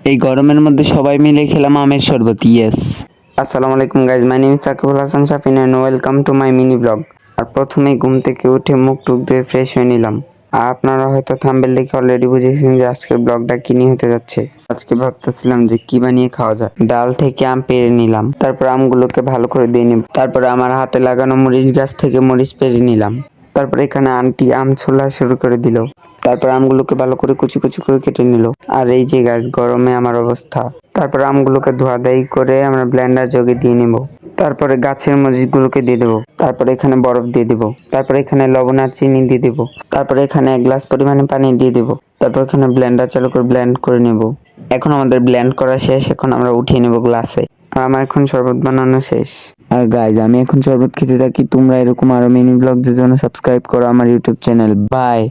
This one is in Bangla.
এই গরমের মধ্যে সবাই মিলে খেলাম আমের শরবত। ইয়েস। আসসালামু আলাইকুম guys, my name is Sakibul Hasan Shafin and welcome to my mini vlog. আর প্রথমেই ঘুম থেকে উঠে মুখ টুক ধুয়ে ফ্রেশ হয়ে নিলাম। আর আপনারা হয়তো থাম্বনেল দেখে অলরেডি বুঝেছেন যে আজকের ব্লগটা কি নিয়ে হতে যাচ্ছে। আজকে ভাবতেছিলাম যে কি বানিয়ে খাওয়া যায়। ডাল থেকে আম পেড়ে নিলাম, তারপর আমগুলোকে ভালো করে দিয়ে নিব। তারপরে আমার হাতে লাগানো মরিচ গাছ থেকে মরিচ পেড়ে নিলাম। তারপর এখানে আন্টি আম ছোলা শুরু করে দিল। তারপর আমগুলোকে ভালো করে কুচি কুচি করে কেটে নিল। আর এই যে গাছ গরমে আমার অবস্থা। তারপর আমগুলোকে ধোয়াধাই করে আমরা ব্লেন্ডার জগে দিয়ে নিব। তারপরে গাছের মরিচগুলোকে দিয়ে দেবো। তারপরে এখানে বরফ দিয়ে দেবো। তারপরে এখানে লবণ আর চিনি দিয়ে দেবো। তারপরে এখানে 1 গ্লাস পরিমাণে পানি দিয়ে দেবো। তারপর এখানে ব্লেন্ডার চালু করে ব্লেন্ড করে নেব। এখন আমাদের ব্লেন্ড করা শেষ, এখন আমরা উঠিয়ে নেব গ্লাসে। আর আমার এখন শরবত বানানো শেষ। আর গাইজ, আমি এখন শরবত খেতে থাকি। তোমরা এরকম আরো মিনি ব্লগদের জন্য সাবস্ক্রাইব করো আমার ইউটিউব চ্যানেল। বাই।